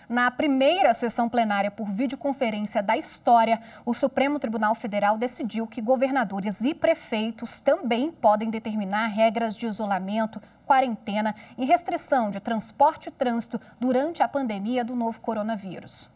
Na primeira sessão plenária por videoconferência da história, o Supremo Tribunal Federal decidiu que governadores e prefeitos também podem determinar regras de isolamento, quarentena e restrição de transporte e trânsito durante a pandemia do novo coronavírus.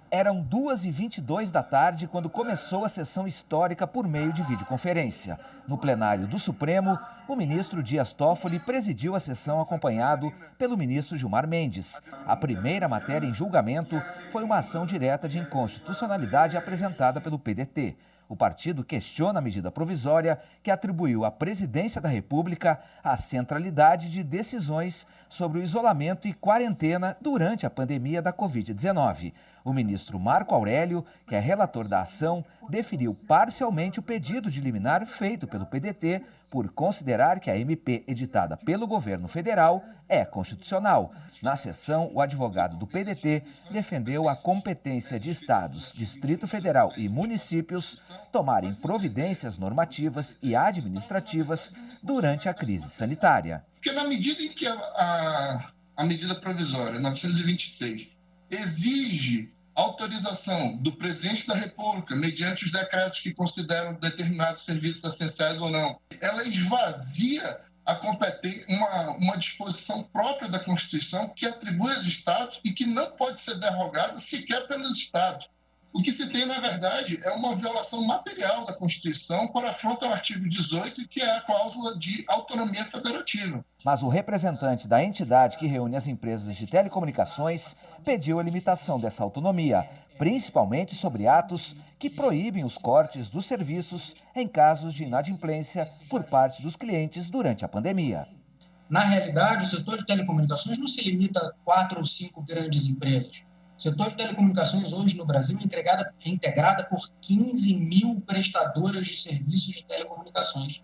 Eram 2h22 da tarde quando começou a sessão histórica por meio de videoconferência. No plenário do Supremo, o ministro Dias Toffoli presidiu a sessão acompanhado pelo ministro Gilmar Mendes. A primeira matéria em julgamento foi uma ação direta de inconstitucionalidade apresentada pelo PDT. O partido questiona a medida provisória que atribuiu à Presidência da República a centralidade de decisões sobre o isolamento e quarentena durante a pandemia da Covid-19. O ministro Marco Aurélio, que é relator da ação, deferiu parcialmente o pedido de liminar feito pelo PDT por considerar que a MP editada pelo governo federal é constitucional. Na sessão, o advogado do PDT defendeu a competência de estados, Distrito Federal e municípios tomarem providências normativas e administrativas durante a crise sanitária. Porque na medida em que a medida provisória 926 exige autorização do presidente da República, mediante os decretos que consideram determinados serviços essenciais ou não, ela esvazia a uma disposição própria da Constituição que atribui aos Estados e que não pode ser derrogada sequer pelos Estados. O que se tem, na verdade, é uma violação material da Constituição por afronta ao artigo 18, que é a cláusula de autonomia federativa. Mas o representante da entidade que reúne as empresas de telecomunicações pediu a limitação dessa autonomia, principalmente sobre atos que proíbem os cortes dos serviços em casos de inadimplência por parte dos clientes durante a pandemia. Na realidade, o setor de telecomunicações não se limita a 4 ou 5 grandes empresas. O setor de telecomunicações hoje no Brasil é integrado por 15 mil prestadoras de serviços de telecomunicações.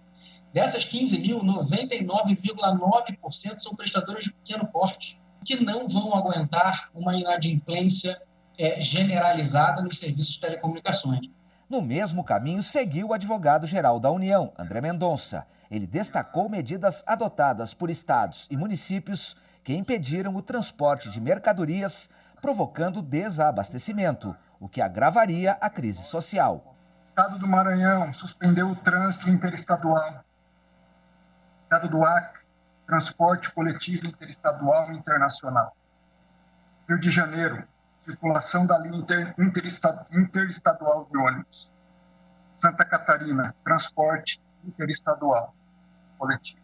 Dessas 15 mil, 99,9% são prestadoras de pequeno porte, que não vão aguentar uma inadimplência generalizada nos serviços de telecomunicações. No mesmo caminho seguiu o advogado-geral da União, André Mendonça. Ele destacou medidas adotadas por estados e municípios que impediram o transporte de mercadorias, provocando desabastecimento, o que agravaria a crise social. O estado do Maranhão suspendeu o trânsito interestadual. O estado do Acre, transporte coletivo interestadual e internacional. Rio de Janeiro, circulação da linha interestadual de ônibus. Santa Catarina, transporte interestadual coletivo.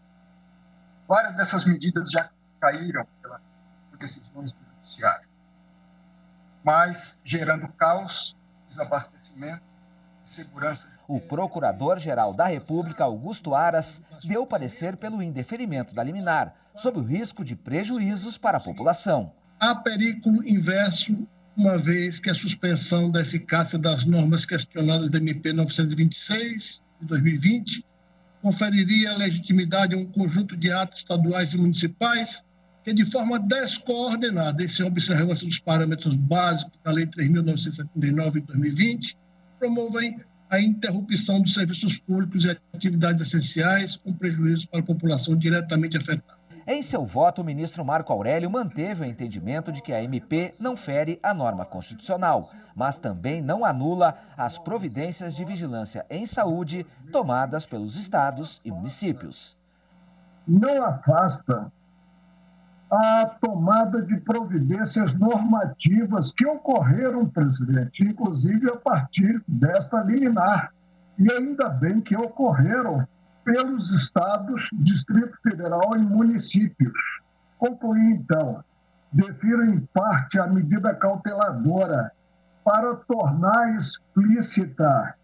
Várias dessas medidas já caíram por decisões do judiciário, mas gerando caos, desabastecimento e segurança. O Procurador-Geral da República, Augusto Aras, deu parecer pelo indeferimento da liminar, sob o risco de prejuízos para a população. Há perigo inverso, uma vez que a suspensão da eficácia das normas questionadas da MP 926, de 2020, conferiria legitimidade a um conjunto de atos estaduais e municipais que, de forma descoordenada e sem observância dos parâmetros básicos da Lei 3.979 de 2020, promovem a interrupção dos serviços públicos e atividades essenciais com prejuízo para a população diretamente afetada. Em seu voto, o ministro Marco Aurélio manteve o entendimento de que a MP não fere a norma constitucional, mas também não anula as providências de vigilância em saúde tomadas pelos estados e municípios. Não afasta a tomada de providências normativas que ocorreram, presidente, inclusive a partir desta liminar. E ainda bem que ocorreram pelos estados, Distrito Federal e municípios. Concluí, então, defiro em parte a medida cauteladora para tornar explícita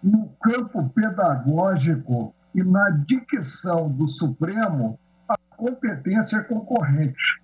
no campo pedagógico e na dicção do Supremo a competência concorrente.